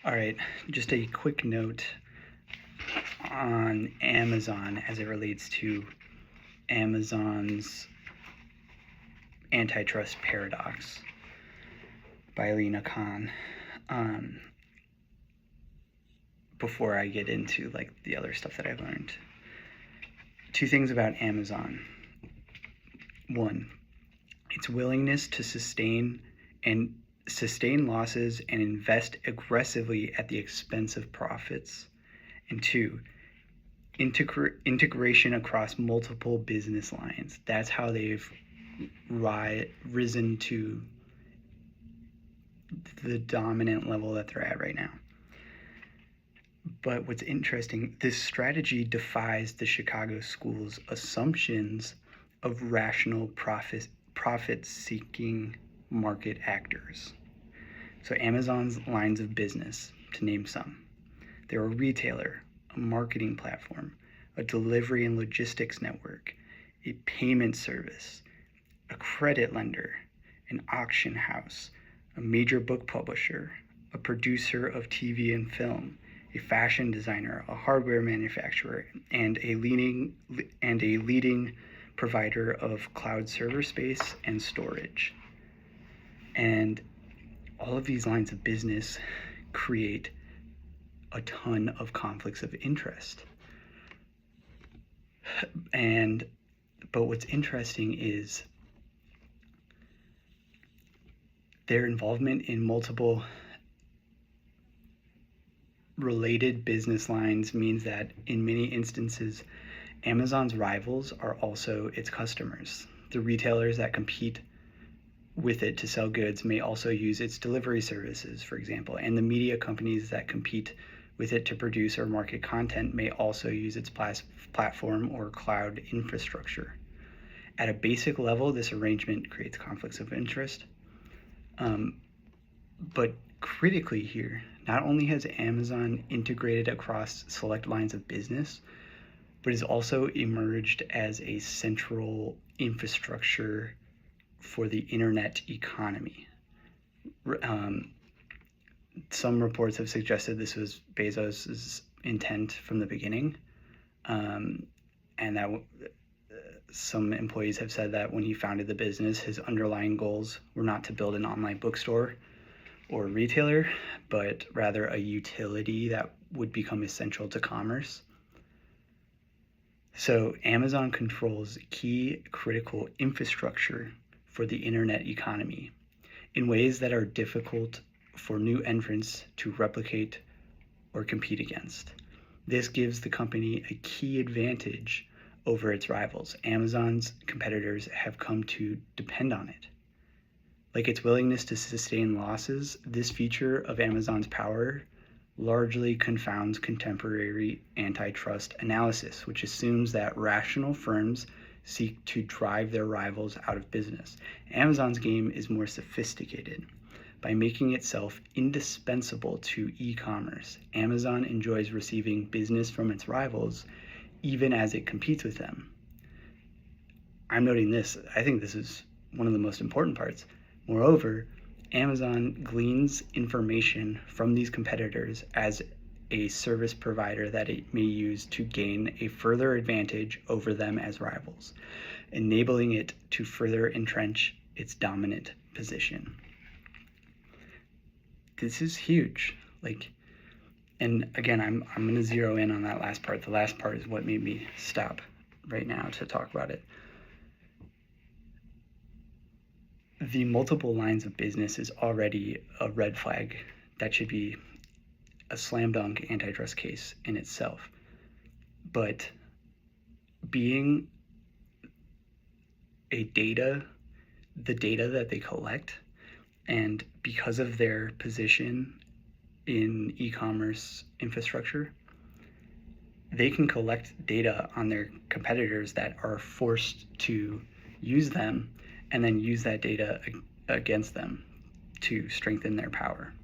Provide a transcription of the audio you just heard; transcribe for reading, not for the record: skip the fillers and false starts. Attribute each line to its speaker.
Speaker 1: All right, just a quick note on Amazon as it relates to Amazon's Antitrust Paradox by Lena Khan. Before I get into like the other stuff that I've learned. Two things about Amazon. One, its willingness to sustain losses and invest aggressively at the expense of profits. And two, integration across multiple business lines. That's how they've risen to the dominant level that they're at right now. But what's interesting, this strategy defies the Chicago School's assumptions of rational profit-seeking market actors. So Amazon's lines of business, to name some. They're a retailer, a marketing platform, a delivery and logistics network, a payment service, a credit lender, an auction house, a major book publisher, a producer of TV and film, a fashion designer, a hardware manufacturer, and a leading provider of cloud server space and storage. And all of these lines of business create a ton of conflicts of interest. But what's interesting is their involvement in multiple related business lines means that in many instances, Amazon's rivals are also its customers. The retailers that compete with it to sell goods may also use its delivery services, for example, and the media companies that compete with it to produce or market content may also use its platform or cloud infrastructure. At a basic level, this arrangement creates conflicts of interest. But critically here, not only has Amazon integrated across select lines of business, but has also emerged as a central infrastructure for the internet economy. Some reports have suggested this was Bezos's intent from the beginning, and that some employees have said that when he founded the business, his underlying goals were not to build an online bookstore or retailer, but rather a utility that would become essential to commerce. So Amazon controls key critical infrastructure for the internet economy in ways that are difficult for new entrants to replicate or compete against. This gives the company a key advantage over its rivals. Amazon's competitors have come to depend on it. Like its willingness to sustain losses, this feature of Amazon's power largely confounds contemporary antitrust analysis, which assumes that rational firms seek to drive their rivals out of business. Amazon's game is more sophisticated. By making itself indispensable to e-commerce, Amazon enjoys receiving business from its rivals even as it competes with them. I'm noting this. I think this is one of the most important parts. Moreover, Amazon gleans information from these competitors as a service provider that it may use to gain a further advantage over them as rivals, enabling it to further entrench its dominant position. This is huge. And again, I'm going to zero in on that last part. The last part is what made me stop right now to talk about it. The multiple lines of business is already a red flag that should be a slam dunk antitrust case in itself. But being the data that they collect, and because of their position in e-commerce infrastructure, they can collect data on their competitors that are forced to use them and then use that data against them to strengthen their power.